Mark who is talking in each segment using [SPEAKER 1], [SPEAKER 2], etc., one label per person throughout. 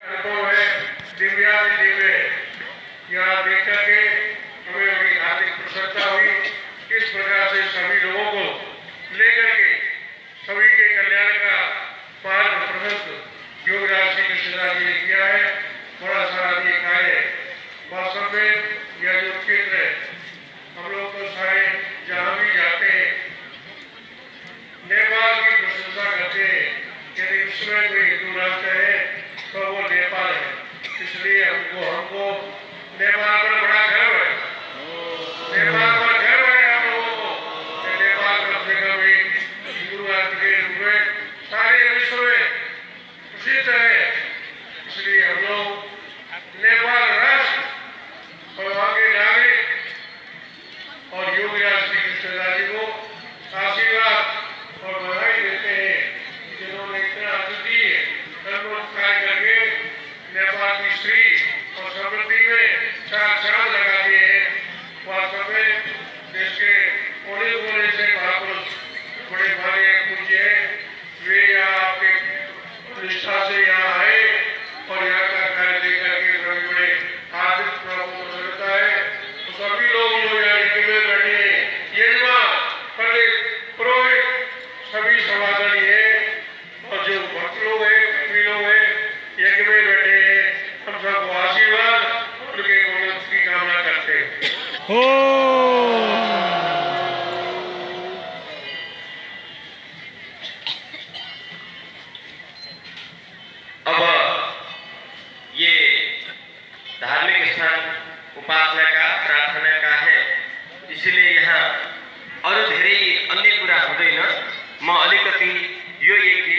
[SPEAKER 1] अनुभव है दिव्य यहाँ देख करके हमें बड़ी हार्दिक प्रसन्नता हुई। किस प्रकार से सभी लोगों को लेकर के सभी के कल्याण का मार्ग प्रशस्त योगराज श्री कृष्णदास जी ने किया है। बड़ा सराहनीय कार्य है। वास्तव में यह जो क्षेत्र है, हम लोग तो सारे जहाँ भी जाते हैं नेपाल की प्रशंसा करते हैं। यदि उसमें कोई हिंदू राष्ट्र है तो वो नेपाल है। इसलिए हमको नेपाल पर बड़ा गर्व है। नेपाल पर गर्व है हम लोगों को। नेपाल कम से कम एक हिंदू राष्ट्र के रूप में सारे विश्व में प्रसिद्ध है। इसलिए हम लोग नेपाल राष्ट्र और वहाँ के नागरिक और योगराज श्री कृष्णदास जी को आशीर्वाद और बधाई देते हैं, जिन्होंने इतना अद्वितीय कर्मोत्कार करके नेपाल की श्री और समृद्धि में चार चांद लगा दिए हैं। वास्तव में देश के कोने कोने से महापुरुष बड़े भारी पूज्य हैं। वे यहाँ आपके निष्ठा से यहाँ आए और यहाँ का कार्य देख करके बड़े बड़े आर्थिक प्रसन्नता है। तो सभी लोग जो यहाँ में बैठे हैं, यजमान, पंडित, पुरोहित, सभी समाधानी है और जो भक्त लोग हैं, सभी लोग हैं, यज्ञ में बैठे हैं, हम सबको आशीर्वाद उनके मनोरथ की कामना करते हैं।
[SPEAKER 2] अब ये धार्मिक स्थान उपासना का प्रार्थना का है, इसलिए यहाँ अरू धेरै अन्य कुरा हुँदैन। म अलिकति यो यज्ञ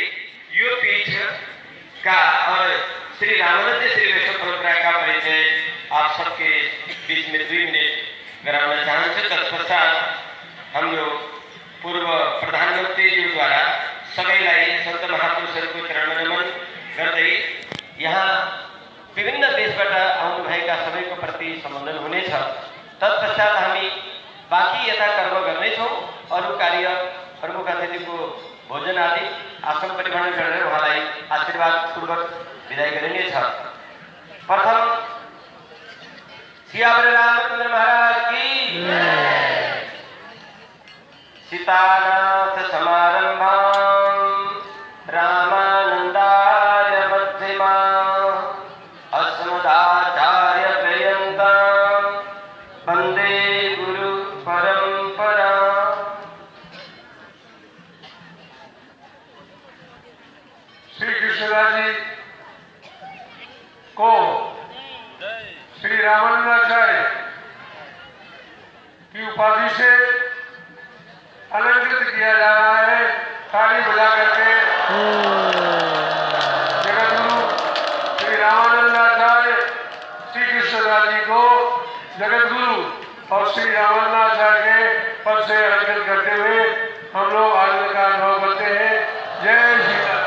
[SPEAKER 2] यो पीठ का और श्री रामानंद श्री वैष्णव परंपरा का परिचय आप सबके बीच में 2 मिनट कराना चाहन्छु। तत्पश्चात हम लोग पूर्व प्रधानमंत्री जी द्वारा सबैलाई संत महापुरुषहरूको चरणमा नमन गर्दै यहाँ विभिन्न देशबाट आउनुभएका सबैको प्रति सम्बोधन हुनेछ। तत्पश्चात हामी बाँकी यता कर्म गर्नेछौँ। अरू कार्य प्रमुख अतिथिको भोजन आदि आसन परिवहन गरेर उहाँलाई आशीर्वाद पूर्वक विदाई गरिनेछ। प्रथम सियावर रामचन्द्र महाराज की जय। सीतानाथ समारंभां रामानंदार्य मध्यमां अस्मदाचार्य पर्यन्तां वंदे गुरु परंपरा।
[SPEAKER 1] श्री कृष्णदास जी को श्री रामानंदाचार्य की उपाधि से अलंकृत किया जा रहा है। ताली बजा करके जगतगुरु श्री रामानंदाचार्य श्री कृष्णदास जी को जगतगुरु और श्री रामानंदाचार्य के पद से अलंकृत करते हुए हम लोग आनंद का अनुभव करते हैं। जय श्री राम।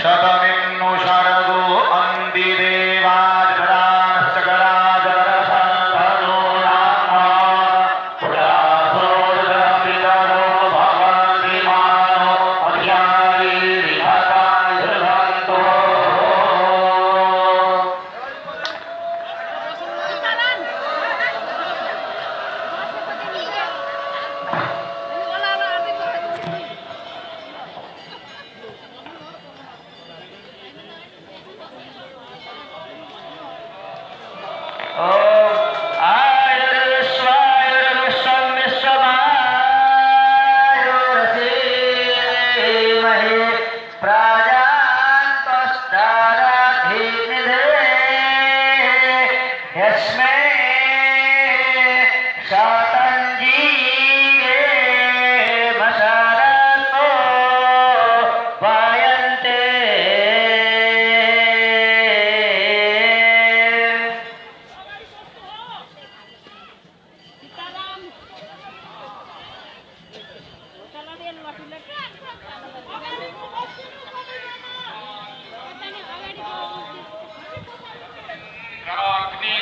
[SPEAKER 3] शतमिन्नु शरदो अन्ति देवाज प्रदान सकराज रसंधनो रामा पुरासोदर पितरो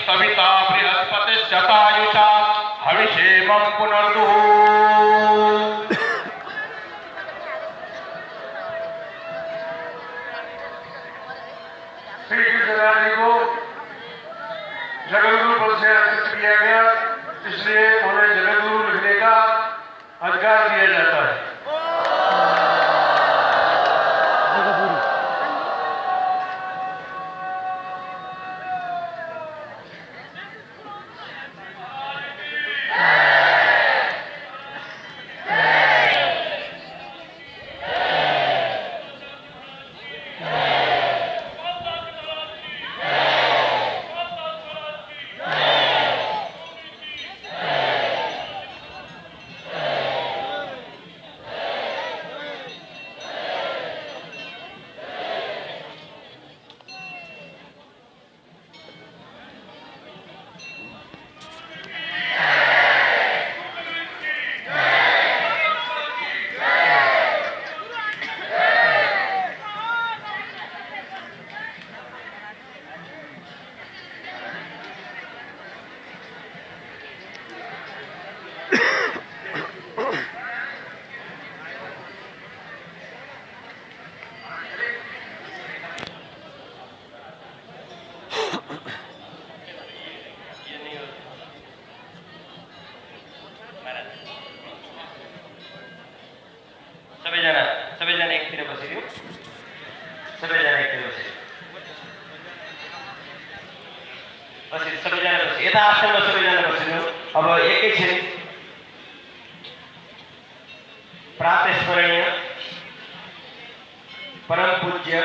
[SPEAKER 3] सविता बृहस्पतिश्चतायुषा हविषेमं पुनर्दुः।
[SPEAKER 1] श्री कृष्ण जी को जगतगुरु पद से अंकित किया गया, इसलिए उन्हें जगतगुरु लिखने का अधिकार दिया जाता है।
[SPEAKER 2] सबैजना एकतिर बसिदिउँ। सबैजना एकतिर बसिदिउँ। सबैजना बसिदिउँ। यता आसनमा सबैजना बसिदिउँ। अब एकैछिन प्रातस्मरणीय परम पूज्य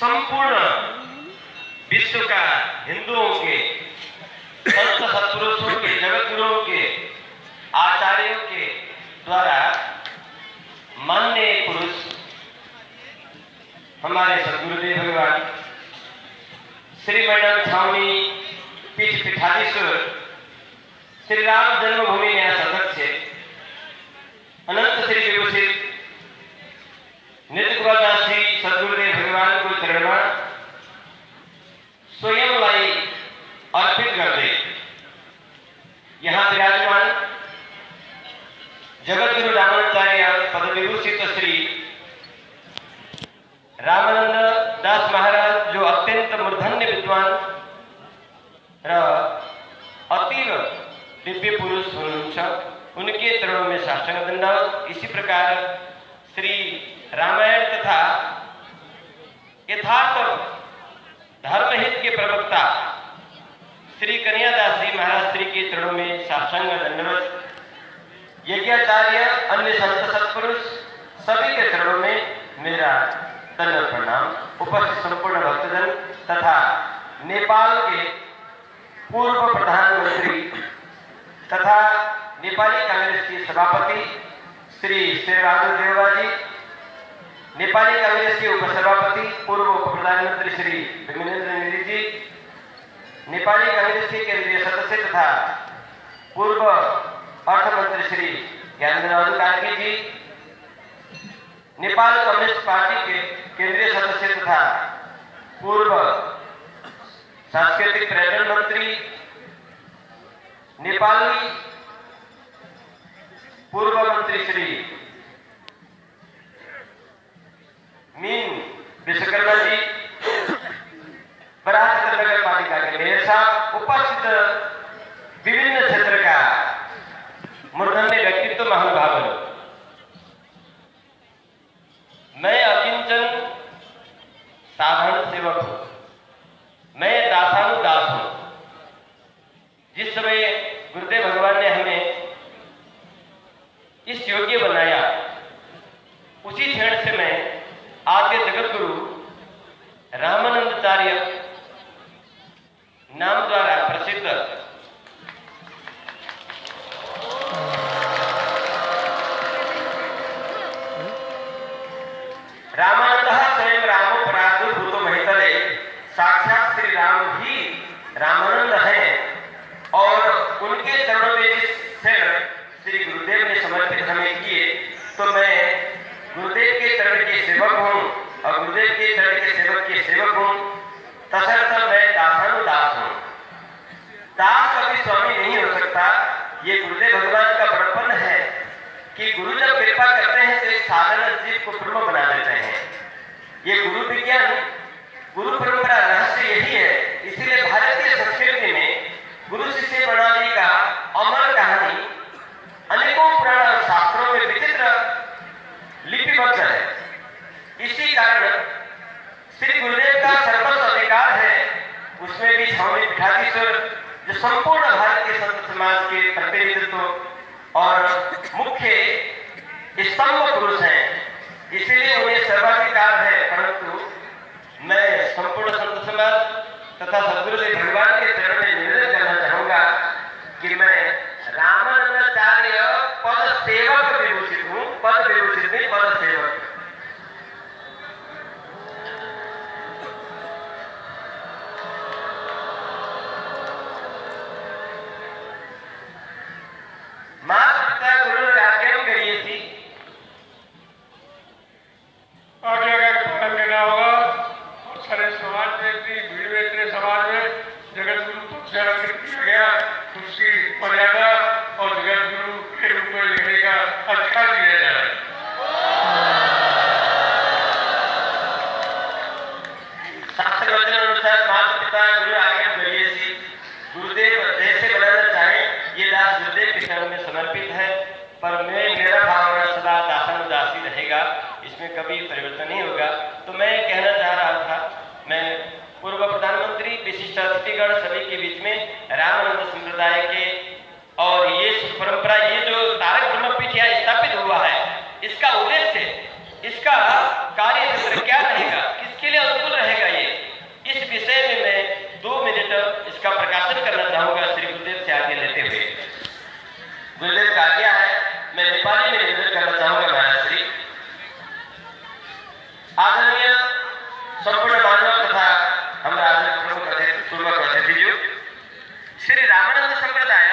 [SPEAKER 2] संपूर्ण विश्व का हिंदुओं के संत सत्पुरुषों के जगतगुरुओं के आचार्यों के द्वारा मान्य पुरुष हमारे सद्गुरुदेव भगवान श्री मैडम छावनी पीठ पीठाधीश्वर श्री राम जन्मभूमि न्यास अध्यक्ष अनंत श्री विभूषित नित्य श्री सद्गुरुदेव भगवान को चरण में स्वयं लाई अर्पित कर दे। यहाँ विराजमान जगतगुरु रामाचार्य पदविभूषित श्री रामानंद दास महाराज जो अत्यंत मूर्धन्य विद्वान र अतीव दिव्य पुरुष हुनुहुन्छ, उनके चरणों में साष्टांग दंडवत। इसी प्रकार श्री रामायण तथा यथार्थ धर्महित के प्रवक्ता श्री कन्यादास जी महाराज श्री के चरणों में साष्टांग दंडवत। यज्ञाचार्य अन्य संत सत्पुरुष सभी के चरणों में मेरा दंडवत प्रणाम। उपस्थित संपूर्ण भक्तजन तथा नेपाल के पूर्व प्रधानमंत्री तथा नेपाली कांग्रेस के सभापति श्री शेरबहादुर देउवा जी, नेपाली कांग्रेस के उपसभापति पूर्व उप प्रधानमंत्री श्री विमलेन्द्र नेगी जी, नेपाली कांग्रेस के केंद्रीय सदस्य तथा पूर्व अर्थमंत्री श्री ज्ञानेन्द्र कार्की जी, नेपाल कम्युनिस्ट पार्टी के केंद्रीय सदस्य तथा पूर्व सांस्कृतिक पर्यटन मंत्री, नेपाली पूर्व मंत्री श्री मीन विश्वकर्मा जी, बराज नगर पालिका के मेयर साहब, उपस्थित विभिन्न क्षेत्र का मूर्धन्य व्यक्तित्व महानुभाव। मैं अकिंचन साधारण सेवक हूं, मैं दासानुदास हूं। जिस समय गुरुदेव भगवान ने हमें इस योग्य बनाया, उसी क्षण से मैं आद्य जगतगुरु रामानंदाचार्य नाम द्वारा प्रसिद्ध रामानंद स्वयं रामो परादुर्भूतो महितले, साक्षात श्री राम ही रामानंद है। और उनके चरणों में जिस क्षण श्री गुरुदेव ने समर्पित हमें किए, तो मैं गुरुदेव के चरण के सेवक हूँ और गुरुदेव के चरण के सेवक हूँ, तसर्थ मैं दासानुदास हूँ। दास कभी स्वामी नहीं हो सकता। ये गुरुदेव भगवान का बड़पन है कि गुरु जब कृपा करते हैं तो एक साधारण जीव को ब्रह्म बना देते हैं। ये गुरु विज्ञान, गुरु परंपरा रहस्य यही है। इसीलिए भारतीय संस्कृति में गुरु शिष्य प्रणाली का अमर कहानी अनेकों पुराण शास्त्रों में विचित्र लिपिबद्ध है। इसी कारण श्री गुरुदेव का सर्वस्व अधिकार है, उसमें भी स्वामी पीठाधीश्वर जो संपूर्ण भारतीय संत समाज के प्रतिनिधित्व और मुख्य स्तंभ पुरुष हैं, इसीलिए उन्हें सर्वाधिकार है। परंतु मैं संपूर्ण संत समाज तथा सद्गुरुदेव भगवान के चरण में निवेदन करना चाहूंगा कि मैं रामानंदाचार्य पद सेवक विभूषित हूँ। पद विभूषित नहीं, पद सेवक। माता पिता गुरु आज्ञा करिए थी
[SPEAKER 1] आगे पालन करना होगा। और सारे समाज में इतनी भीड़ में, इतने समाज में जगत गुरु को अलंकृत किया गया, उसकी मर्यादा और जगत गुरु के रूप में लिखने का अधिकार दिया जा रहा है।
[SPEAKER 2] शास्त्र वचन अनुसार माता पिता गुरु आज्ञा करिए थी। गुरुदेव जैसे बनाना चाहे ये दास गुरुदेव के चरण में समर्पित है। पर मेरा भावना सदा दासानुदासी रहेगा, इसमें कभी परिवर्तन नहीं होगा। तो मैं कहना चाह रहा था, मैं पूर्व प्रधानमंत्री विशिष्ट अतिथिगण सभी के बीच में रामानंद संप्रदाय के और ये परंपरा, ये जो तारक ब्रह्मपीठ यहाँ स्थापित हुआ है, इसका उद्देश्य, इसका कार्य क्षेत्र क्या रहेगा, किसके लिए अनुकूल रहेगा, ये इस विषय में मैं 2 मिनट इसका प्रकाशन करना चाहूंगा श्री गुरुदेव से आज्ञा लेते हुए। गुरुदेव का आज्ञा है, मैं नेपाली में निवेदन करना चाहूंगा। महाराज श्री आदरणीय संपूर्ण मानव तथा हमारा पूर्वक अतिथियों, श्री रामानंद संप्रदाय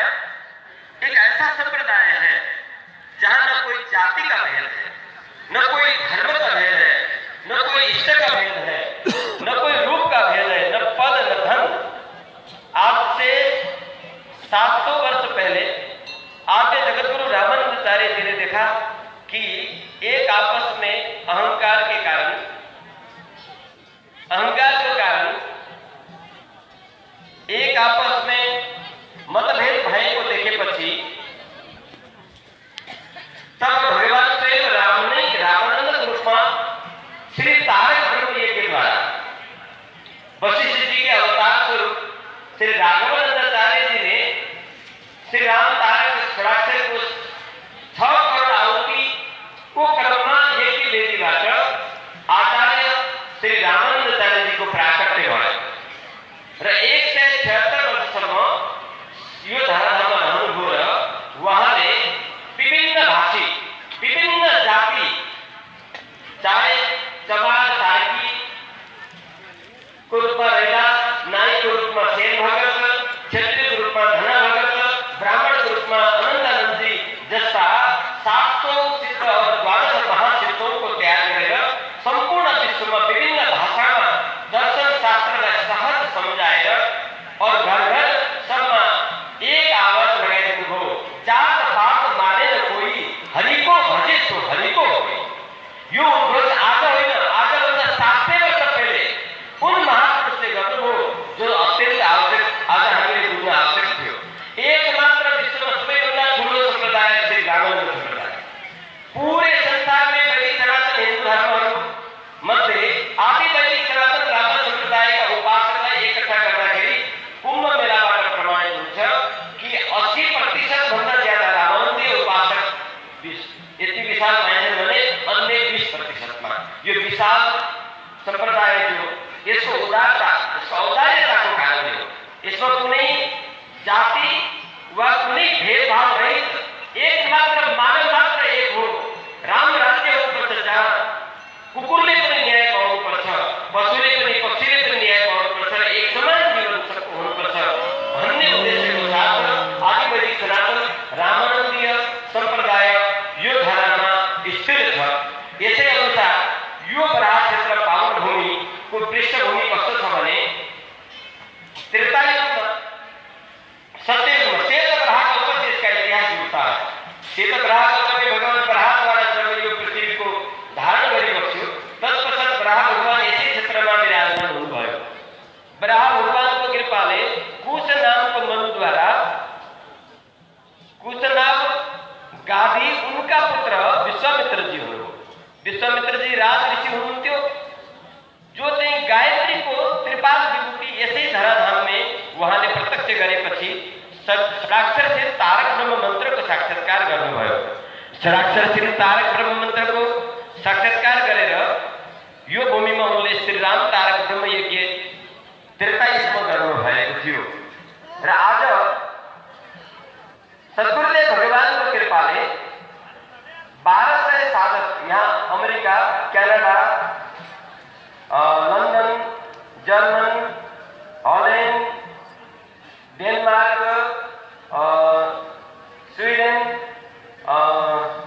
[SPEAKER 2] एक ऐसा संप्रदाय है जहां न कोई जाति का भेद है, न कोई धर्म का भेद है, न कोई इष्ट का भेद है, न कोई रूप का भेद है, न पद न धन। आज से 700 वर्ष पहले आद्य जगतगुरु रामानंदाचार्य जी ने देखा कि एक आपस में अहंकार के कारण एक आपस में मतभेद भय को देखे पछी तब भगवान स्वयं राम ने रामानंद रूप में श्री तारक ब्रह्म यज्ञ के द्वारा वशिष्ठ जी के अवतार स्वरूप श्री राघवानंदाचार्य जी ने श्री राम तारक षडाक्षर को 6 करोड़ आहुति को कर्म यज्ञ वेदी वाचक आचार्य श्री रामानंदाचार्य जी को प्राप्त करते हुए 176 वर्षसम्म यो धराधाम अनुभव वहांले विभिन्न भाषी, विभिन्न जाति, चाहे चमार सारकी को रूप में रहेगा, नाई को रूप में सेन भगत, क्षत्रिय को रूप में धना भगत, ब्राह्मण को रूप में अनंतानंद जी जैसा 700 चित्र और 12 महाचित्रों को तैयार करेगा। संपूर्ण विश्व में विभिन्न भाषा में दर्शन शास्त्र में सहज समझाएगा और घर घर सब में एक आवाज लगाए दिन हो, जात पात माने न कोई, हरि को भजे तो हरि को होए। यो उद्घोष आगे हुई ना, आगे होना 700 वर्ष पहले उन महापुरुष से गठन हो जो अत्यंत आवश्यक आगे हमारे दुनिया आवश्यक थे। एकमात्र विश्व में स्वयं गुरु संप्रदाय श्री रामानंद संप्रदाय पूरे संसार में वैदिक सनातन हिंदू धर्म मध्य आदि वैदिक सनातन रामानंद संप्रदाय का उपासना इकट्ठा करना के लिए कुंभ मेला का प्रमाणित है कि 80% भंडा ज्यादा रामानंदी उपासक इतनी विशाल आयोजन बने अन्य 20% में ये विशाल संप्रदाय जो इसको उदारता, इसको औदार्यता को कारण है। इसमें कोई जाति व कोई भेदभाव रहित एकमात्र मानव मात्र एक हो, राम राज्य ऊपर चर्चा कुकुरले पनि न्याय पाउनुपर्छ, पशुले पनि पक्षीले पनि न्याय पाउनुपर्छ, एक समान जीवन सबको हुनुपर्छ भन्ने उद्देश्यको साथ आदि वैदिक सनातन रामानन्दीय सम्प्रदाय यो धारामा स्थिर छ। यसै अनुसार यो बराह क्षेत्र पावन भूमिको पृष्ठभूमि कस्तो छ भने त्रेतायुगमा बराह भगवानको कृपाले कुश नामको मनुद्वारा कुशनाभ गाधी उनका पुत्र विश्वामित्र जी हुनुभयो। विश्वामित्र जी राज ऋषि हुनुहुन्थ्यो, जो चाहिँ गायत्रीको त्रिपाद विभूति यसै धराधाममा उहाँले प्रत्यक्ष गरेपछि षडाक्षरशील तारक ब्रह्म मन्त्रको साक्षात्कार गर्नुभयो। षडाक्षरशील तारक ब्रह्म मन्त्रको साक्षात्कार गरेर यो भूमिमा उनले श्रीराम तारक ब्रह्म यज्ञ 43 गर्नुभएको थियो। र आज सद्गुरुदेव भगवानको कृपाले 1200 साधक यहाँ America, Canada, London, German, Holland, Denmark, Sweden,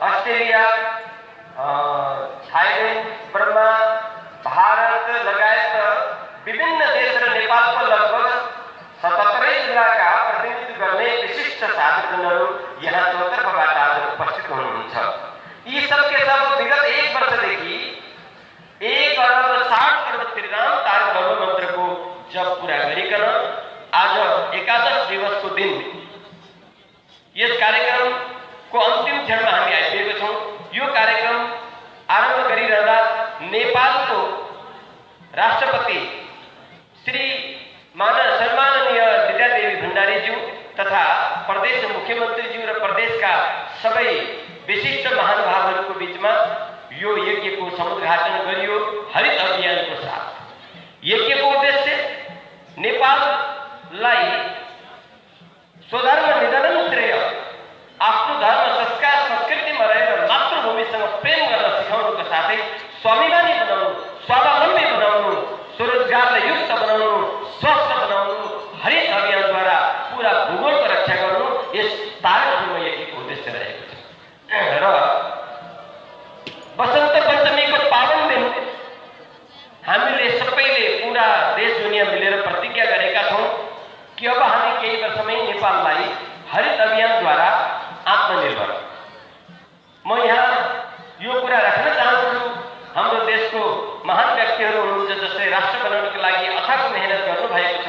[SPEAKER 2] Australia, Thailand, Burma, Bharat लगायत विभिन्न देश र नेपालको लगभग 77 जिल्लाका प्रतिनिधित्व गर्ने विशिष्ट साधकजनहरू यहाँ चौतर्फबाट आज उपस्थित हुनुहुन्छ। यी सबके सब विगत 1 वर्षदेखि 1 अरब 60 करोड श्रीराम तारक ब्रह्म मन्त्रको जप पूरा गरिकन आज एकादश दिवसको दिन यस कार्यक्रमको अन्तिम क्षणमा हामी आइपुगेका छौँ। यो कार्यक्रम आरम्भ गरिरहँदा नेपालको राष्ट्रपति श्री सम्माननीय विद्यादेवी भण्डारीज्यू तथा प्रदेश मुख्यमन्त्रीज्यू र प्रदेशका सबै विशिष्ट महानुभावहरूको बीचमा यो यज्ञको समुद्घाटन गरियो हरित अभियानको साथ। यज्ञको उद्देश्य नेपाललाई स्वधर्म निधन श्रेय आफ्नो धर्म संस्कार संस्कृतिमा रहेर मातृभूमिसँग प्रेम गर्न सिकाउनुको साथै स्वाभिमानी बनाउनु, स्वावलम्बी बनाउनु, स्वरोजगारलाई युक्त बनाउनु, स्वस्थ बनाउनु, हरित अभियानद्वारा पूरा भूगोलको रक्षा गर्नु यस तारक ब्रह्म यज्ञको उद्देश्य रहेको छ। र वसन्त पञ्चमीको पावन दिन हामीले सबैले पूरा देश दुनियाँ मिलेर प्रतिज्ञा गरेका छौँ कि अब हामी केही वर्षमै नेपाललाई हरित अभियानद्वारा आत्मनिर्भर। म यहाँ यो कुरा राख्न चाहन्छु, हाम्रो देशको महान व्यक्तिहरू हुनुहुन्छ जसले राष्ट्र बनाउनको लागि अथक मेहनत गर्नुभएको छ।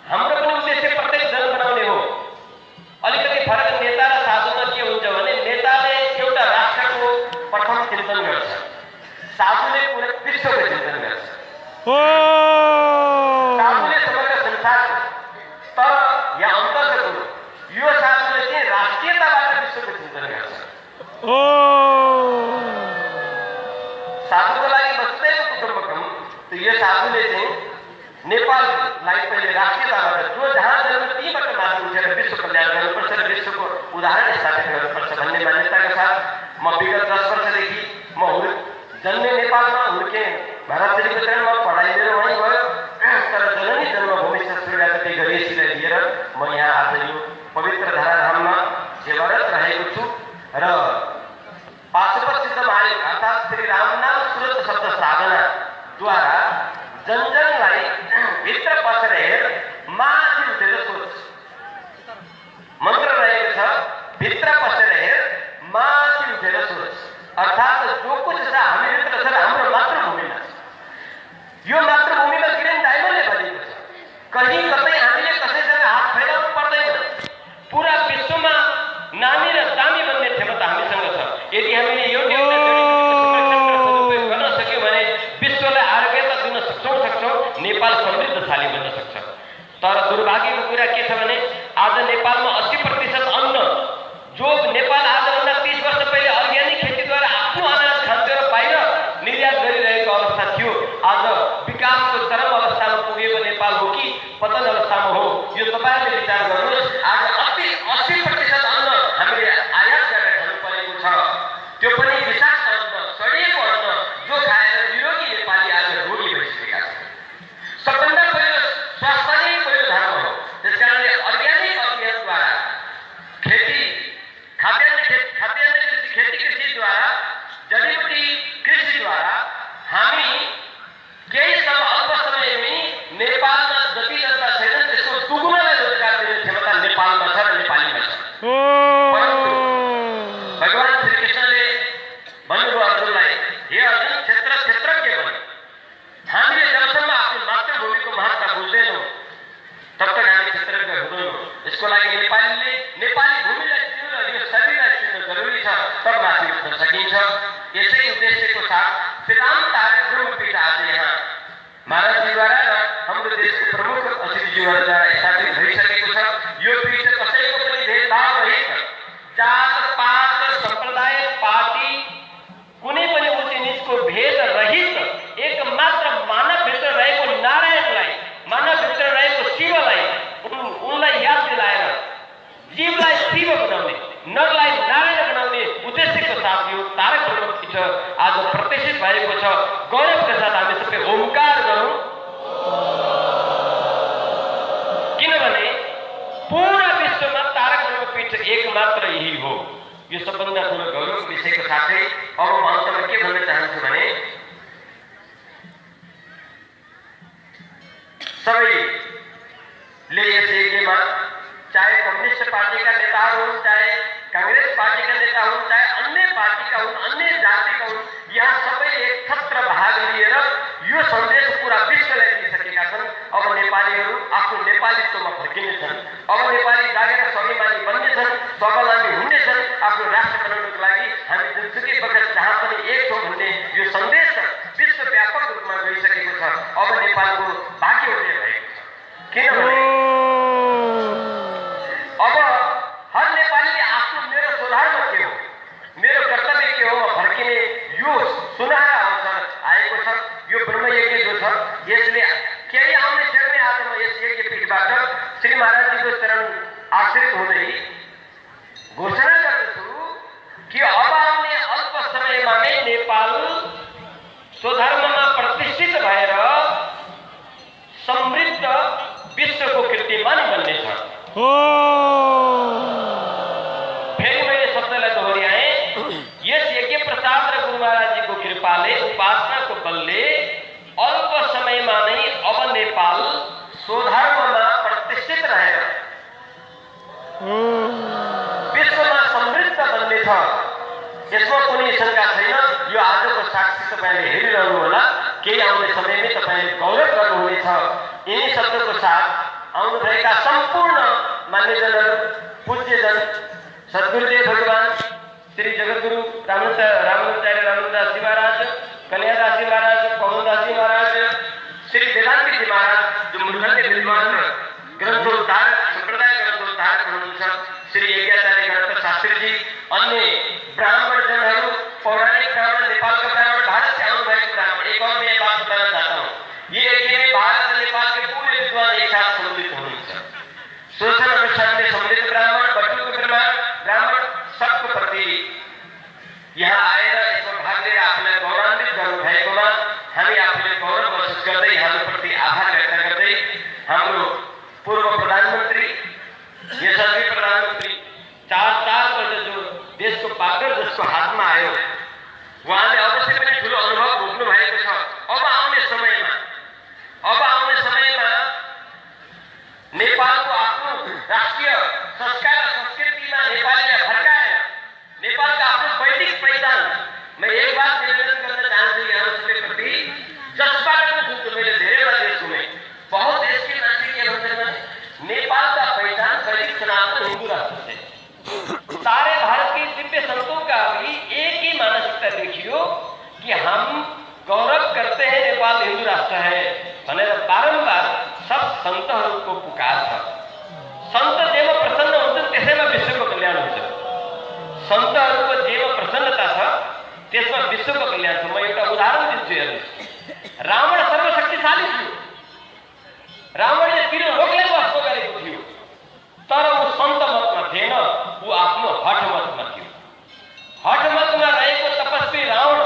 [SPEAKER 2] हाम्रो पनि उद्देश्य प्रत्येक जन बनाउने हो। अलिकति फरक नेता र साधुमा के हुन्छ भने नेताले एउटा राष्ट्रको प्रथम चिन्तन गर्छ, साधुले पुरै विश्वको चिन्तन गर्छ। साधुले समग्र संसारको, तर यहाँ अन्तर छ कुरो, यो साधुले चाहिँ राष्ट्रियताबाट विश्वको चिन्तन गर्छ। साधुको लागि वसुधैव कुटुम्बकम, तो यो साधुले चाहिँ नेपाललाई पहिले राष्ट्रियताबाट जो जहाँ जन्म त्यहीबाट माथि उठेर विश्व कल्याण गर्नुपर्छ र विश्वको उदाहरण स्थापित गर्नुपर्छ भन्ने मान्यताका साथ म विगत 10 वर्षदेखि म जन्मे नेपालमा हुर्के भारत श्रीक्षेत्रमा पढाइ लिएर वहीँ गयो, तर जननी जन्मभूमि संस्कृति गरिएसीलाई लिएर म यहाँ आज यो पवित्र धराधाममा सेवारत रहेको छु। र पाशुपत मालिक अर्थात् श्री राम नाम सुरत शब्द साधनाद्वारा जनजनलाई भित्र पसेर हेर, माथि उठेर सोच मन्त्र रहेको छ। भित्र पसेर हेर, माथि उठेर सोच, अर्थात् जो कुछ छ हामीभित्र छ र हाम्रो मातृभूमिमा छ। यो मातृभूमिमा ग्रिन डायमन्डले भनिएको छ। कहीँ कतै हामीले कसैसँग हात फैलाउनु पर्दैन। पुरा विश्वमा नामी र दामी बन्ने क्षमता हामीसँग छ। यदि हामीले एउटा सदुपयोग गर्न सक्यौँ भने विश्वलाई आरोग्यता दिन सक्छौँ, नेपाल समृद्धशाली बन्न सक्छ। तर दुर्भाग्यको कुरा के छ भने आज नेपालमा 80% अन्न जो नेपाल आजभन्दा 30 वर्ष पहिले अर्ग्यानिक खेतीद्वारा आफ्नो अनाज खान्थ्यो र बाहिर निर्यात गरिरहेको अवस्था थियो, आज विकासको चरम अवस्थामा पुगेको नेपाल हो कि पतन अवस्थामा हो, यो तपाईँहरूले विचार गर्नुहोस्। आज 80% अन्न हामीले आयात गरेर खानु परेको छ, त्यो पनि विषाक्त अन्न, सडिएको अन्न, जो खाएर निरोगी नेपाली आज रोगी भइसकेका छन्। सबभन्दा पहिलो स्वास्थ्य नै पहिलो धर्म हो। त्यसकारणले अर्ग्यानिक सकिन्छ। यसै उद्देश्यको साथ श्री राम तारक ब्रह्मपीठ आज यहाँ महाराजजीद्वारा र हाम्रो देशको प्रमुख अतिथिज्यूहरूद्वारा स्थापित भइसकेको छ। यो पीठ कसैको पनि भेदभाव रहित, जात पात सम्प्रदाय पार्टी कुनै पनि उच्च नीचको भेद रहित एकमात्र मानवभित्र रहेको नारायणलाई, मानवभित्र रहेको शिवलाई, उनलाई याद दिलाएर जीवलाई शिव बनाउने, नरलाई नारायण बनाउने उद्देश्यको साथ यो तारक ब्रह्मपीठ आज प्रतिष्ठित भएको छ। गौरवका साथ हामी सबै ओमकार गरौँ, किनभने पूरा विश्वमा तारक ब्रह्मपीठ एकमात्र यही हो। यो सबभन्दा ठुलो गौरवको विषयको साथै अब म अन्तमा के भन्न चाहन्छु भने सबैले यस यज्ञमा चाहे कम्युनिस्ट पार्टीका नेताहरू हुन्, चाहे कांग्रेस पार्टीका नेता हुन्, चाहे अन्य पार्टीका हुन्, अन्य जातिका हुन्, यहाँ सबै एकत्र भाग लिएर यो सन्देश पूरा विश्वलाई दिइसकेका छन्। अब नेपालीहरू आफ्नो नेपालीत्वमा फर्किनेछन्, अब नेपाली जागेर स्वाभिमानी बन्नेछन्, स्वावलम्बी हुनेछन्। आफ्नो राष्ट्र बनाउनको लागि हामी जुनसुकै बखत जहाँ पनि एक छौँ भन्ने यो सन्देश विश्वव्यापक रूपमा गइसकेको छ। अब नेपालको भाग्य उदय भएको छ, किनभने अब हर नेपालीले आफ्नो मेरो सुधारमा के हो, मेरो कर्तव्य के हो, म फर्किने यो सुनहरा अवसर आएको छ। यो ब्रह्मयज्ञ जो छ यसले केही आउने क्षणमै आज म यस यज्ञ पीठबाट श्री महाराजजीको चरण आश्रित हुँदै घोषणा गर्दछु कि अब आउने अल्प समयमा नै नेपाल स्वधर्ममा प्रतिष्ठित भएर समृद्ध विश्वको कीर्तिमान बन्नेछ। फेरि मैले शब्दलाई दोहोर्याएँ, यस यज्ञ प्रसाद र गुरु महाराजजीको कृपाले, उपासनाको बलले अल्प समयमा नै अब नेपाल स्वधर्ममा प्रतिष्ठित रहेर विश्वमा समृद्ध बन्नेछ। यसमा कुनै शङ्का छैन। यो आजको साक्षी तपाईँले हेरिरहनु होला, केही आउने समयमै तपाईँले गौरव गर्नुहुनेछ। यिनी शब्दको साथ आउनुभएका सम्पूर्ण मान्यजनहरू, पूज्यजन, सद्गुरुदेव भगवान श्री जगद्गुरु रामानुजाचार्य रामानुदासजी महाराज, कन्यादासजी महाराज, पवनदासजी महाराज, श्री वेदांतजी महाराज जो मूर्खल्य विद्वान ग्रन्थोद्धारक, संप्रदाय ग्रन्थोद्धारक हुनुहुन्छ, श्री यज्ञाचार्य गणपत शास्त्रीजी, अन्य ब्राह्मणजनहरू, पौराणिक ब्राह्मण, नेपालका ब्राह्मण, भारत से आउनुभएको ब्राह्मण। एक और मैं बात बताना चाहता हूँ, ये यज्ञ में भारत और नेपाल के पूरे विद्वान एक साथ सम्मिलित हुनुहुन्छ। शोषण अनुष्ठान में सम्मिलित ब्राह्मण, बटुको ब्राह्मण सबको प्रति यहाँ आएर यसमा भाग लिएर आफूलाई गौरवान्वित गर्नुभएकोमा हामी आफूले गौरव महसुस गर्दै यहाँप्रति आभार व्यक्त गर्दै हाम्रो पूर्व प्रधानमन्त्री, यशस्वी प्रधानमन्त्री, 4 वर्ष जो देशको पाकर जसको हातमा आयो, उहाँले अवश्य पनि ठुलो अनुभव भोग्नु भएको छ। अब आउने समयमा नेपालको आफ्नो राष्ट्रिय संस्कार र संस्कृतिमा नेपालीलाई फर्काएर नेपालका आफ्नो वैदिक पहिचान, म एक बात निवेदन गर्न चाहन्छु यहाँ सबैप्रति, जसबाट पनि सुन्छु, मैले धेरैवटा देश घुमेँ, बहुत देश के मान्छे के भन्छन् भने नेपाल का पहिचान वैदिक सनातन हिंदू राष्ट्र से। सारे भारत के दिव्य संतों का भी एक ही मानसिकता देखियो कि हम गौरव करते हैं नेपाल हिंदू राष्ट्र है भनेर बारम्बार सब संतहरूको पुकार छ। संत जेमा प्रसन्न हुन्छन् त्यसैमा विश्वको कल्याण हुन्छ। संतहरूको जेमा प्रसन्नता छ त्यसमा विश्वको कल्याण छ। म एउटा उदाहरण दिन्छु हेर्नुहोस्, रावण सर्वशक्तिशाली थियो, रावणले तिर रोगलाई वास्तो गरेको थियो, तर ऊ सन्त मतमा थिएन, ऊ आफ्नो हठ मतमा थियो। हठ मतमा रहेको तपस्वी रावण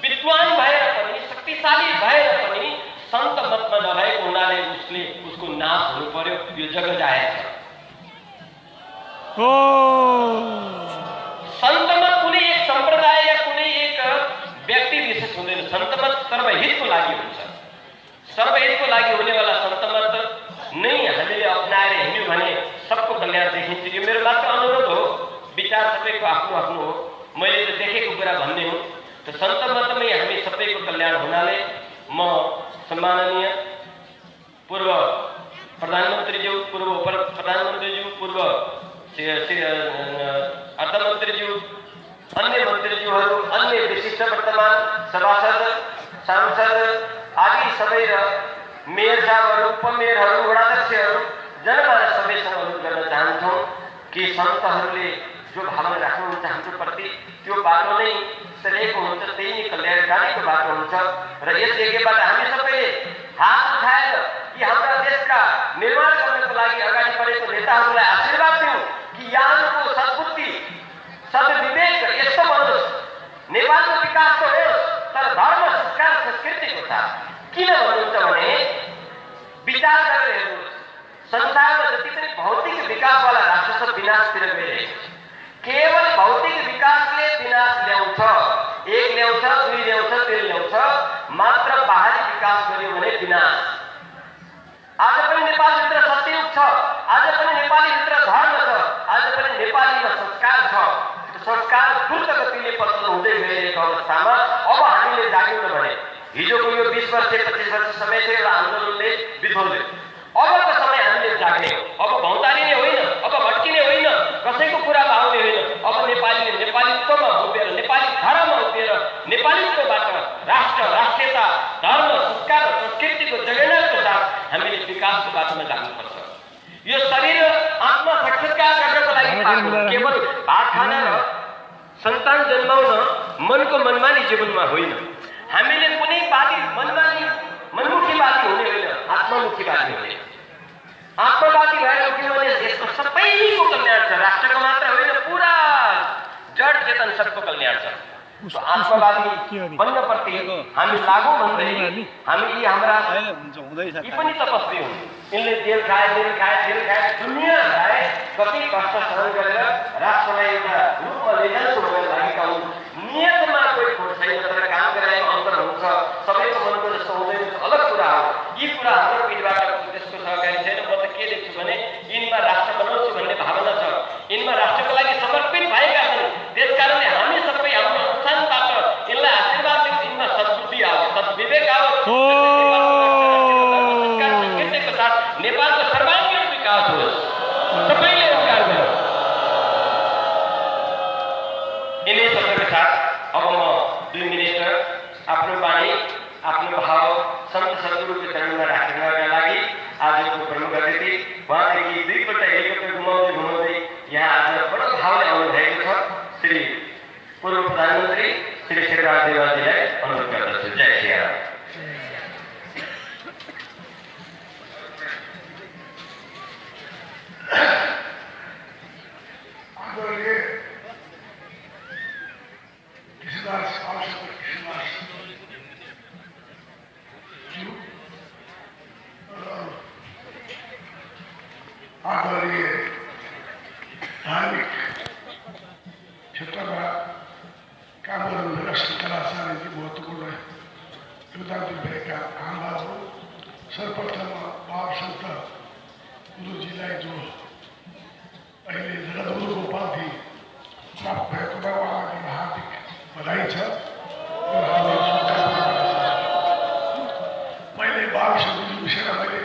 [SPEAKER 2] विद्वान भएर पनि, शक्तिशाली भएर पनि सन्त मतमा नरहेको हुनाले उसको नाश हुनु पर्यो। यो जग जाहेर छ। सन्त मत कुनै एक सम्प्रदाय या कुनै एक व्यक्ति विशेष हुँदैन। सन्त मत सर्वहितको लागि हुन्छ। सर्वहितको लागि हुनेवाला सन्त मत नै हामीले अपनाएर हिँड्यौँ भने सबको कल्याण देखिन्छ। यो मेरो मात्र अनुरोध हो, विचार सबैको आफ्नो आफ्नो हो, मैले त देखेको कुरा भन्ने हो। त सन्त मतमै हामी सबैको कल्याण हुनाले म सम्माननीय पूर्व प्रधानमन्त्रीज्यू, पूर्व उप प्रधानमन्त्रीज्यू, पूर्व अर्थमन्त्रीज्यू अन्य मन्त्रीज्यूहरू, अन्य विशिष्ट वर्तमान सभासद, सांसद आदि सबै र मेयर साहबहरू, उपमेयरहरू, वडाध्यक्षहरू, जनमानस सबैसँग अनुरोध गर्न चाहन्छौँ कि सन्तहरूले जो भावना राख्नुहुन्छ हाम्रो प्रति त्यो बाटो नै चलेको हुन्छ, त्यही नै कल्याणकारीको बाटो हुन्छ र यस यज्ञबाट हामी सबैले हात उठाएर यी हाम्रा देशका निर्माण गर्नको लागि अगाडि बढेको नेताहरूलाई आशीर्वाद दिउँ कि यहाँहरूको सद्बुद्धि, सद्विवेक यस्तो बनोस्, नेपालको विकास त होस् तर धर्म, संस्कार, संस्कृतिको साथ। किन भन्नुहुन्छ भने विचार गरेर हेर्नुहोस्, संसारमा जति पनि भौतिक विकासवाला राष्ट्र छ विनाशतिर गइरहेको छ। केवल भौतिक विकासले विनाश ल्याउँछ, एक ल्याउँछ, दुई ल्याउँछ, तीन ल्याउँछ, मात्र बाहरी विकास गर्यो भने विनाश। आज पनि नेपालभित्र सत्ययुग छ, आज पनि नेपालीभित्र धर्म छ, आज पनि नेपालीमा संस्कार छ। संस्कार द्रुत गतिले पतन हुँदै गइरहेको अवस्थामा अब हामीले जाग्यौँ भने हिजोको यो 20 वर्ष 25 वर्ष समय थियो एउटा आन्दोलनले बिथोल्यो। अबको समय हामीले जाग्ने हो। अब भौतारिने होइन, अब भट्किने होइन, कसैको कुरा भाउने होइन। अब नेपालीले नेपालीत्वमा उभिएर, नेपाली धर्ममा उभिएर, नेपालीत्वबाट राष्ट्र, राष्ट्रियता, धर्म, संस्कार र संस्कृतिको जगेर्नाको साथ हामीले विकासको बाटोमा लाग्नुपर्छ। यो शरीर आत्मा साक्षात्कार गर्नको लागि पाएको केवल भात खान र सन्तान जन्माउन मनको मनमानी जीवनमा होइन। हामीले कुनै बाली मनमानी मनमुखीवादी हुने होइन, आत्ममुखीवादी हुने। आत्मवादी भएर उठ्यो भने यसको सबैको कल्याण छ, राष्ट्रको मात्र होइन, पुरा जड चेतन सबको कल्याण छ। आत्मवादी बन्नप्रति हामी लागू भन्दै हामी यी हाम्रा यी पनि तपस्वी हुन्। यिनले तेल खाए, दुनियाँ खाए, कति कष्ट सहन गरेर राष्ट्रलाई एउटा रूपमा लैजान्छु भनेर लागेका हुन्। नियतमा कोही खोट छैन, तर काम गराएको अन्तर हुन्छ। सबैको मनको जस्तो हुँदैन, अलग कुरा हो। यी कुरा हाम्रो पिँढीबाट त्यसको सहकारी छैन। म त के देख्छु भने यिनमा राष्ट्र बनाउँछु भन्ने भावना छ, यिनमा राष्ट्रको लागि समर्पित भएका छन्। त्यसकारणले हामी सबै हाम्रो संस्थानबाट यिनलाई आशीर्वाद दिउँ, यिनमा सद्बुद्धि आओस्, सद्विवेक आओस्, संस्कृतिको साथ नेपालको सर्वाङ्गीण विकास होस्। सबैले उपकार गरौँ। यिनै शब्दका साथ अब म 2 मिनेट आफ्नो बानी, आफ्नो भाव सन्त सद्गुरुको चरणमा राख्नका लागि आजको प्रमुख अतिथि उहाँदेखि 2 पल्ट हेलिकप्टर घुमाउँदै यहाँ आज बडो भावले आउनु भएको छ श्री पूर्व प्रधानमन्त्री श्री शेरबहादुर देवालजीलाई अनुरोध गर्दछु। जय श्री राम।
[SPEAKER 1] आदरणीय धार्मिक क्षेत्रमा काम गर्नुभएका शङ्कराचार्यजी महत्त्वपूर्ण योगदान दिनुभएका आमाहरू, सर्वप्रथम बाबा सन्त गुरुजीलाई जो अहिले जगद्गुरुको उपाधि प्राप्त भएकोमा उहाँलाई हार्दिक बधाई छ। मैले बाबा सन्तजी विषयमा मैले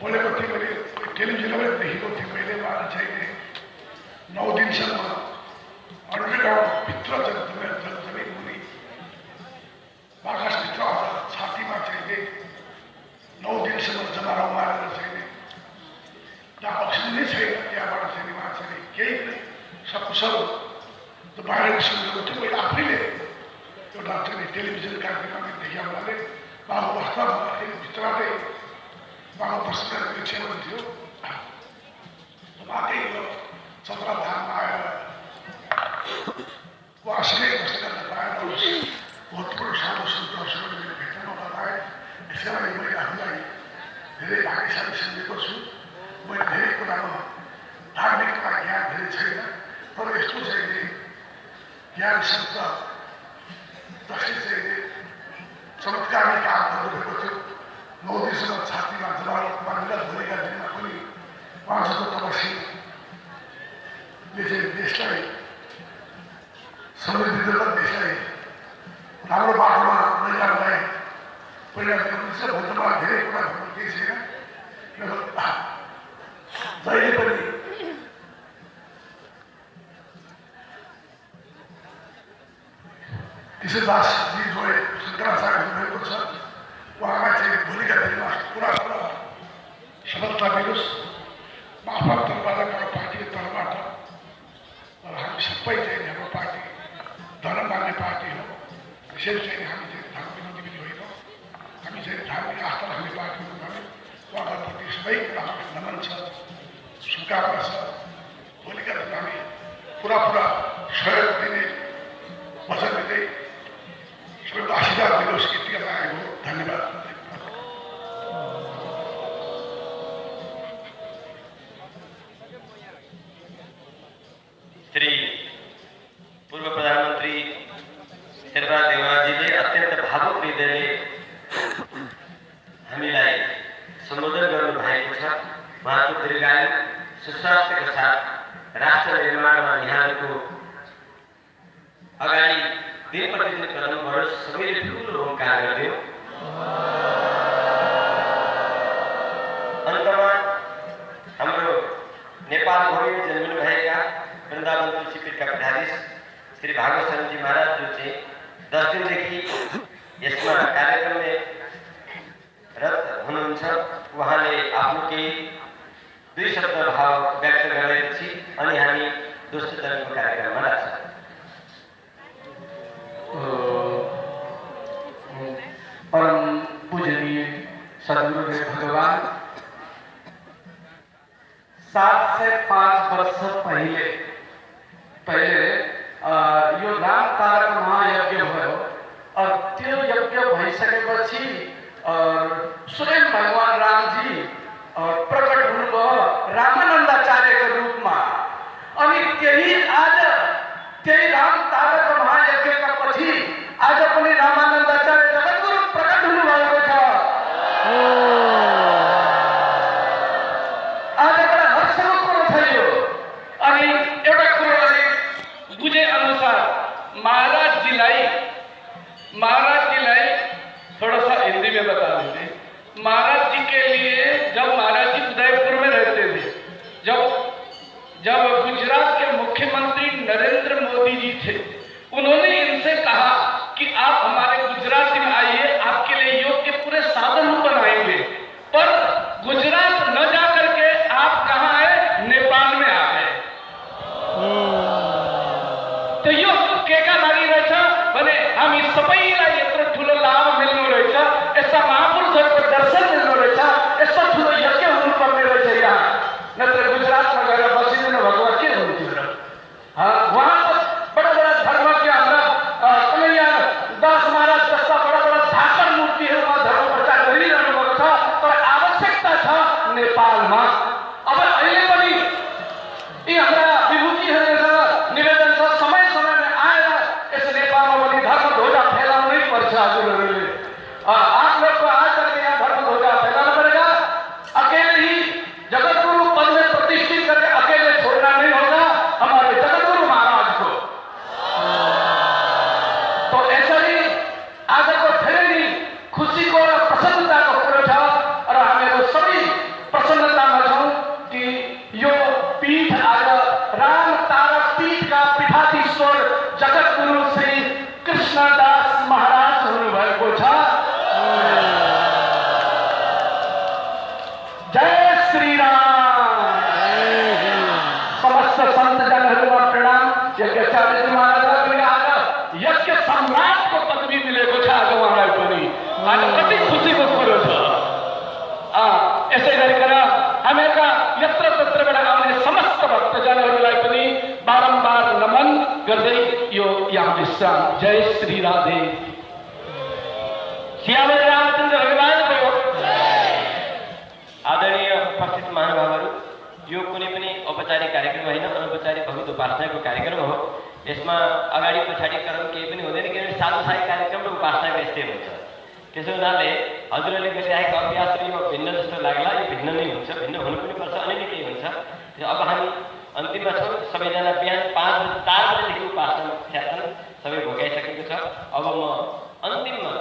[SPEAKER 1] पढेको थिएँ, मैले टेलिभिजनमा पनि देखेको थिएँ। मैले उहाँलाई चाहिँ 9 दिनसम्म अन्डरग्राउन्डभित्र जमिन मुनि बाकसभित्र छातीमा चाहिँ 9 दिनसम्म जमारा मारेर चाहिँ त्यहाँ अक्सिजन नै छैन, त्यहाँबाट चाहिँ उहाँ चाहिँ केही पनि सकुशल बाहिर सुनेको थियो। मैले आफैले एउटा चाहिँ टेलिभिजन कार्यक्रममा देखेँ हुनाले उहाँको वास्तवमा भित्रबाटै उहाँको प्रश्नहरूको सेवन थियो। उहाँकै यो सत्राधाममा आएर उहाँसँगै बसेर पाएर महत्त्वपूर्ण साधु सन्तहरूसँग मैले भेट्न मौका पाएँ। यसका लागि मैले आफूलाई धेरै भाग्यशाली सम्झेको छु। मैले धेरै कुरामा धार्मिकमा ज्ञान धेरै छैन, तर यस्तो चाहिँ ज्ञान शब्द जसले चाहिँ चमत्कारी काम गर्नुभएको थियो। 9 दिनसम्म छातीमा जमानतमा मिलाप भएका दिनमा पनि उहाँ जस्तो तपस्वीले चाहिँ देशलाई समृद्धिगत देशलाई राम्रो बाटोमा लैजानलाई परिणाम दिनुहुन्छ। भन्दामा धेरै कुरा भन्नु केही छैन। जहिले पनि ईश्वरदासजी जो शङ्कराचार्य हुनुभएको छ उहाँलाई चाहिँ भोलिका दिनमा पुरा सफलता दिनुहोस्। म आफ्नो तर्फबाट मेरो पार्टीको तर्फबाट हामी सबै चाहिँ हाम्रो पार्टी धर्म मान्ने पार्टी हो। विशेष चाहिँ हामी चाहिँ धर्म विरोधी पनि होइनौँ। हामी चाहिँ धार्मिक आस्था राख्ने पार्टी हुनाले उहाँहरूप्रति सबै कुरामा नमन छ, शुभकामना छ। भोलिका दिनमा हामी पुरा सहयोग दिने वचन दिँदै सबैको आशीर्वाद दिनुहोस्। यति लागेको हो। धन्यवाद।
[SPEAKER 2] श्री पूर्व प्रधानमन्त्री शेरबहादुर देउवाजीले अत्यन्त भावुक हृदयले हामीलाई सम्बोधन गर्नुभएको छ। उहाँको दीर्घायु सुस्वास्थ्यको साथ राष्ट्र निर्माणमा यहाँहरूको अगाडि दिन प्रतिदिन कदम बढोस्, सबैले ठुलो भूमिका गरिदियो। अन्तमा हाम्रो नेपाल भूमिमा जन्मिनुभएका वृन्दावन तुलसीपीठका पीठाधीश श्री भागवत शरणजी महाराज जो चाहिँ 10 दिनदेखि यसमा कार्यक्रमले रत हुनुहुन्छ, उहाँले आफ्नो केही 2 शब्द भाव व्यक्त गरेपछि अनि हामी दोस्रो चरणको कार्यक्रममा लाग्छौँ।
[SPEAKER 4] परम पूजनीय सद्गुरुदेव भगवान 7 से 5 वर्ष पहले यो राम तारक महायज्ञ भयो और त्यो यज्ञ भइसकेपछि स्वयं भगवान रामजी प्रकट हुनुभयो रामानन्दाचार्यको रूपमा। अनि त्यही राम तारक महायज्ञका पछि आज पनि रामानन्दाचार्य जगद्गुरु प्रकट हुनुभएको छ। आज एउटा हर्षको कुरो छ यो। अनि एउटा कुरो अलिक बुझे अनुसार महाराज जीलाई थोड़ा सा हिंदी में बता दीजिए। महाराज जी के लिए जब महाराज जी उदयपुर में रहते थे, जब गुजरात के मुख्यमंत्री नरेंद्र मोदी जी थे, उन्होंने इनसे कहा कि आप हमारे गुजरात में आइए, आपके लिए योग के पूरे साधन हम बनाएंगे। पर गुजरात न जा करके आप कहाँ आए? नेपाल में आ गए। तो यो केका लागि रहेछ भने हामी सबैलाई यत्रो ठुलो लाभ मिल्नु रहेछ, यस्ता महापुरुषहरूको दर्शन मिल्नु रहेछ, यस्तो ठुलो यज्ञ हुनुपर्ने रहेछ यहाँ। नत्र गुजरातमा गएर बसिदिनु भएको के हुन्थ्यो र? वहाँ त बडा धर्मज्ञ हाम्रा कन्हैया दास महाराज जस्ता बडा धाकर मूर्तिहरूमा धर्म प्रचार गरिरहनु भएको छ। तर आवश्यकता छ नेपालमा। अब अहिले पनि यी हाम्रा विभूतिहरूसँग निवेदन छ, समय समयमा आएर यस नेपालमा पनि धर्म ध्वजा फैलाउनै पर्छ। हजुरहरूले आप लोग को आज तक यहाँ धर्म ध्वजा फैलाना पड़ेगा। अकेले ही जगतगुरु पद में प्रतिष्ठित करके अकेले छोड़ना नहीं होगा हमारे जगतगुरु महाराज को। तो ऐसा ही आज को फेरि नि खुसीको र प्रसन्नताको कुरो छ र हामीहरू सबै प्रसन्नतामा छौँ कि यो पीठ आज राम तारक पीठका पीठाधीश्वर जगतगुरु श्री कृष्णदास महाराज हुनुभएको छ। जय श्री राम। समस्त संत जनहरूमा प्रणाम। यज्ञाचार्य महाराजलाई पनि आज यज्ञ सम्राटको पदवी मिलेको छ। आज उहाँलाई पनि आज कति खुसीको कुरो छ। यसै गरिकन हामीहरूका यत्र तत्रबाट आउने समस्त भक्तजनहरूलाई पनि बारम्बार नमन गर्दै यो यहाँ विश्राम। जय श्री राधे।
[SPEAKER 2] श्यामल रामचन्द्र भगवानको आदरणीय उपस्थित महानुभावहरू, यो कुनै पनि औपचारिक कार्यक्रम होइन, अनौपचारिक भगवत उपासनाको कार्यक्रम हो। यसमा अगाडि पछाडि क्रम केही पनि हुँदैन, किनभने सामुदायिक कार्यक्रम र उपासनाको यस्तै हुन्छ। त्यसो हुनाले हजुरहरूले गरिरहेको अभ्यास र यो भिन्न जस्तो लाग्ला। यो भिन्न नै हुन्छ, भिन्न हुनु पनि पर्छ, अलिअलि केही हुन्छ। अब हामी अन्तिममा छौँ। सबैजना बिहान 4 बजेदेखि उपासना छन्, सबै भोगाइसकेको छ। अब म अन्तिममा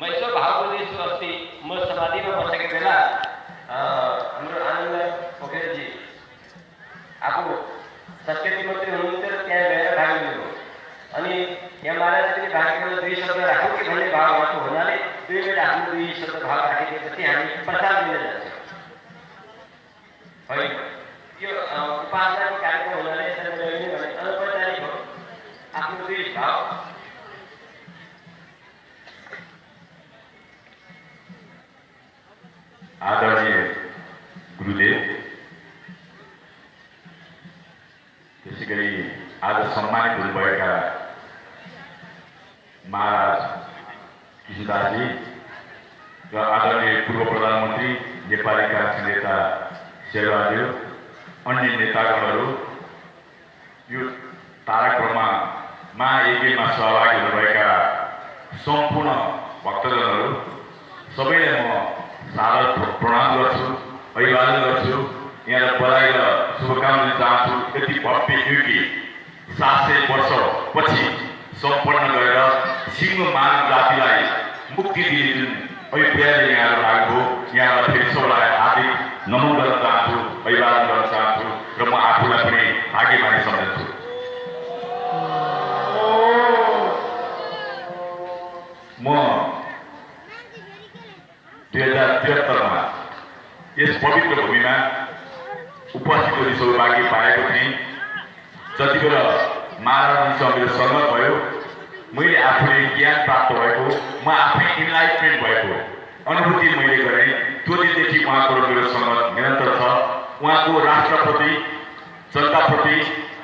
[SPEAKER 2] यसो भाव बोल्दैछु। अस्ति म समाधिमा बसेको बेला हाम्रो आनन्द पोखरेलजी आफू संस्कृति मन्त्री हुनुहुन्थ्यो र त्यहाँ गएर भाग लिनुभयो। अनि यहाँ महाराज पनि भाग लिनु 2
[SPEAKER 5] आदरणीय गुरुदेव, त्यसै गरी आज सम्मानित हुनुभएका महाराज कृष्णदासजी र आदरणीय पूर्व प्रधानमन्त्री नेपाली काङ्ग्रेस नेता शेरबहादुर, अन्य नेतागणहरू, यो ताराक्रममा महायज्ञमा सहभागी हुनुभएका सम्पूर्ण भक्तजनहरू, सबैलाई म सादर प्रणाम गर्छु, अभिवादन गर्छु। यहाँलाई बधाई र शुभकामना दिन चाहन्छु। यति भव्य युगी 700 वर्षपछि सम्पन्न गरेर सिङ्गो मानव जातिलाई मुक्ति दिने जुन अभिप्रायले यहाँहरू लाग्नुभयो, यहाँलाई फेरि सबैलाई हार्दिक नमन गर्न चाहन्छु, अभिवादन गर्न चाहन्छु र म आफूलाई पनि भाग्यमानी सम्झन्छु। म 2073 मा यस पवित्र भूमिमा उपस्थित हुने सौभाग्य पाएको थिएँ। जति बेला महाराजसँग मेरो सङ्गत भयो, मैले आफूले ज्ञान प्राप्त भएको, म आफै इन्लाइटमेन्ट भएको अनुभूति मैले गरेँ। त्यो दिनदेखि उहाँको मेरो सङ्गत निरन्तर छ। उहाँको राष्ट्रप्रति, जनताप्रति,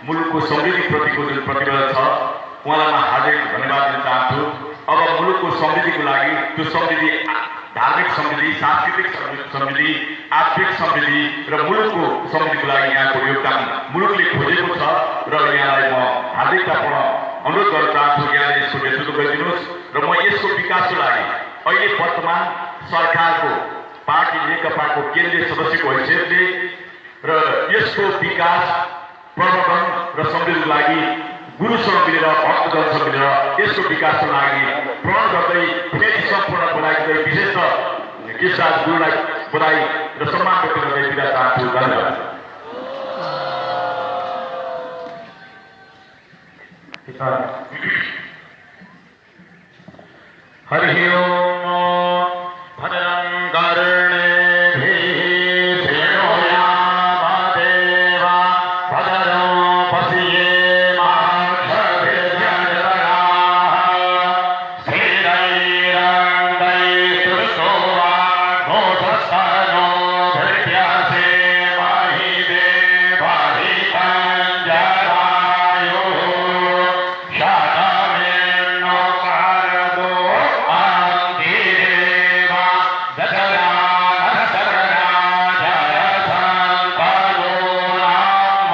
[SPEAKER 5] मुलुकको समृद्धिप्रतिको जुन प्रतिबद्धता छ, उहाँलाई म हार्दिक धन्यवाद दिन चाहन्छु। अब मुलुकको समृद्धिको लागि, त्यो समृद्धि धार्मिक समृद्धि, सांस्कृतिक समृद्धि, आर्थिक समृद्धि र मुलुकको समृद्धिको लागि यहाँको योगदान मुलुकले खोजेको छ र यहाँलाई म हार्दिकतापूर्ण अनुरोध गर्न चाहन्छु, यहाँले यसको नेतृत्व गरिदिनुहोस् र म यसको विकासको लागि अहिले वर्तमान सरकारको पार्टी नेकपाको केन्द्रीय सदस्यको हैसियतले र यसको विकास, प्रवर्धन र समृद्धिको लागि गुरुसँग मिलेर, भक्तजनसँग मिलेर यसको विकासको लागि प्रण गर्दै फेरि सम्पूर्ण बधाई दिँदै विशेष कृष्णदास गुरुलाई बधाई र सम्मान व्यक्त गर्दै बिदा चाहन्छु। धन्यवाद।
[SPEAKER 3] हरि ओम। भद्रं कर्णेभिः शृणुयामदेवा भद्रं पश्येमाक्षभिर्यजत्राः स्थिरैरङ्गैस्तुष्टुवाग्भूषस्तनो धृत्यसेमहि देवहितं जरायुः शतमेनो शारदो अन्तिरेवा दशरानसरणा जयसन्तनो नाम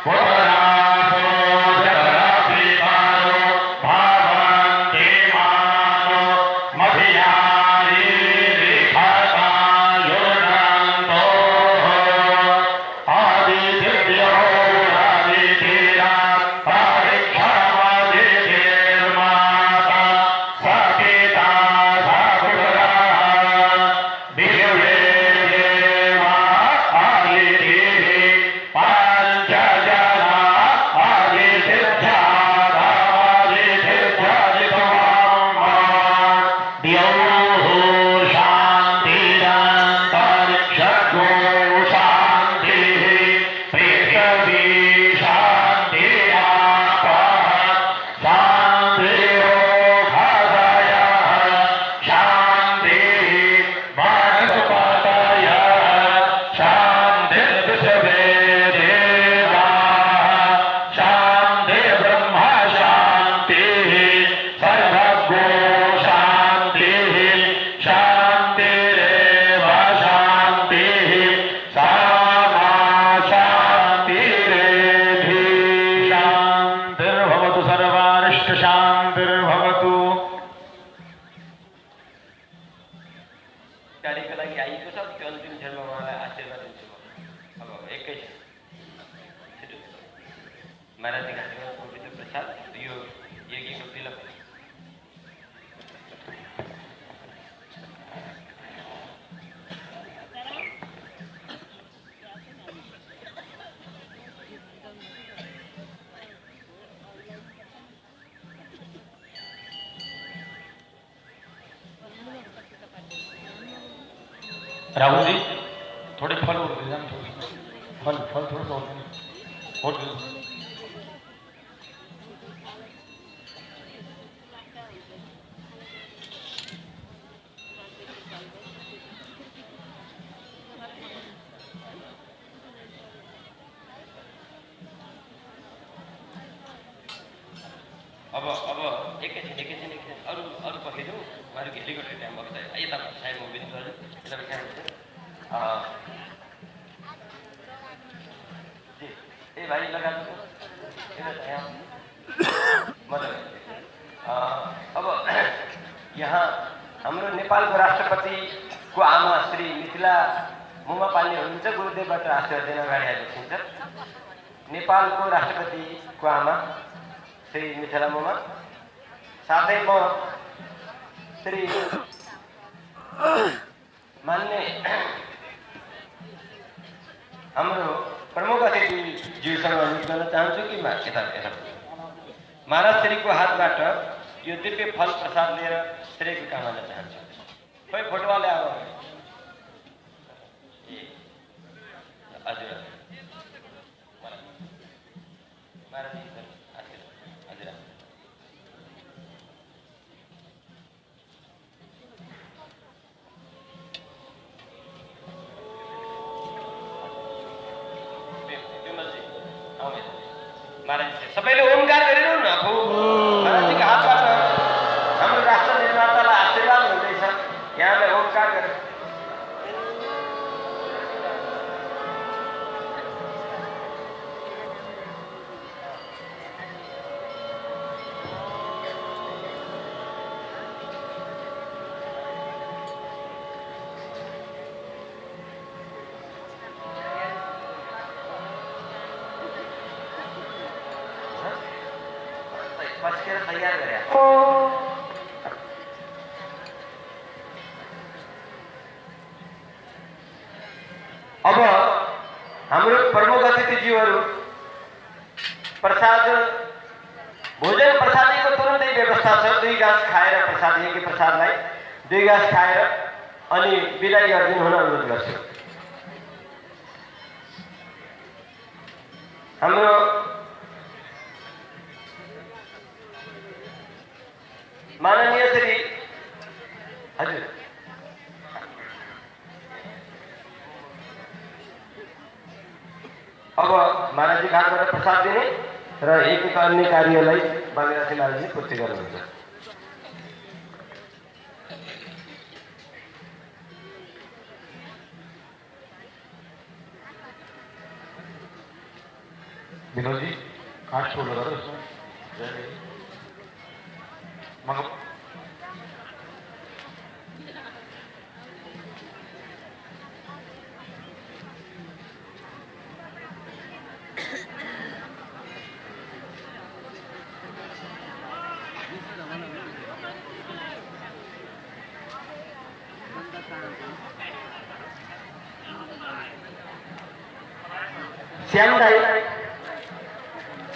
[SPEAKER 3] पुरासो जगदभिकारो भवन्ति मानो मधियारी लिखतायुनन्तो आदिदिव्यो आदिधिरात् परीक्षामदितिर्माता सपिता सपुत्रः दिव्ये देवा आदितिः पञ्चजना द्यौः शान्तिरन्तरिक्षगो शान्तिः पृथिवी शान्तिरापः शान्तिरोगभयः शान्तिः वनस्पतयः शान्तिर्विश्वे देवाः शान्तिर्ब्रह्म शान्तिः सर्वगो शान्तिः शान्तिरेव शान्तिः सामा शान्तिरेधि शान्तिर्भवतु सर्वारिष्ट शान्तिर्भवतु।
[SPEAKER 2] कार्यको लागि आएको छ, त्यो अन्तिम क्षणमा उहाँलाई आशीर्वाद दिन्छु। अब एकैछिन छिटो महाराजजीका आशीर्वाद, पवित्र प्रसाद, यो यज्ञको तिलक।
[SPEAKER 3] राहुल जी थोड़े फल और दे देना, फल फल थोड़ा सा और दे दो।
[SPEAKER 2] अब एकैछिन अरू पठाइदिउँ उहाँहरू हेलिकप्टर टाइम भएको छ यता सायद म बिन्दु हजुर यता कहाँ ए भाइ लगाएको अब यहाँ हाम्रो नेपालको राष्ट्रपतिको आमा श्री मिथिला मुमा पाल्ने हुनुहुन्छ गुरुदेवबाट आशीर्वाद अगाडि आइसकिन्छ नेपालको राष्ट्रपतिको आमा श्री मिथिला मुमा साथै म श्री मान्य हाम्रो प्रमुख अतिथिज्यूसँग अनुरोध गर्न चाहन्छु कि महाराज श्रीको हातबाट यो दिव्य फल प्रसाद लिएर श्रीको काम गर्न चाहन्छु खोइ फोटोवाले अब हजुर महाराज हजुर महाराज सबैले ओमकार गरिरहनु न आफू महाराजजीको हातबाट हाम्रो राष्ट्र निर्मातालाई आशीर्वाद हुँदैछ यहाँलाई ओमकार गरेर पस्केर तयार गरे अब हाम्रो प्रमुख अतिथिज्यूहरू प्रसाद भोजन प्रसादीको तुरन्तै व्यवस्था छ 2 गाँस खाएर प्रसाद यज्ञ प्रसादलाई 2 गाँस खाएर अनि बिदाई गरिदिनु हुन अनुरोध गर्छु हाम्रो माननीय श्री हजुर अब महाराजजी घाटबाट प्रसाद दिने र एक अन्य कार्यलाई बागेरासी महाराजले पूर्ति गर्नुहुन्छ
[SPEAKER 3] विनोद जी काट छोड़ लगा दो इसमें मगर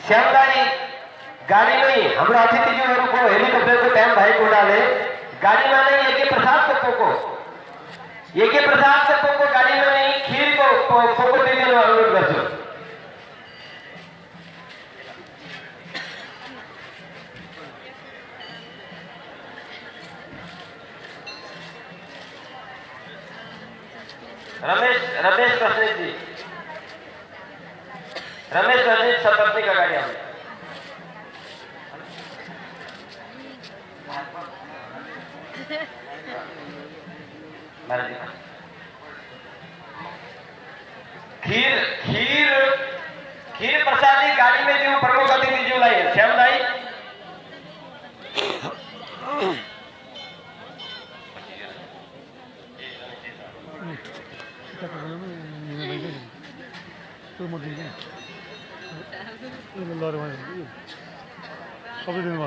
[SPEAKER 2] श्यामदाई गाडीमै हाम्रो अतिथिज्यूहरूको हेलिकप्टरको टाइम भएको हुनाले गाडीमा नै यज्ञ प्रसादको पोको गाडीमा नै खिरको पोको दिनु अनुरोध गर्छु रमेश बस्नेतजी रमेश बस्नेत सपत्नीका अगाडि आउनु खीर प्रसादी गाड़ी में जो प्रमुख अतिथिज्यूलाई श्यामलाई
[SPEAKER 6] सबै दिनु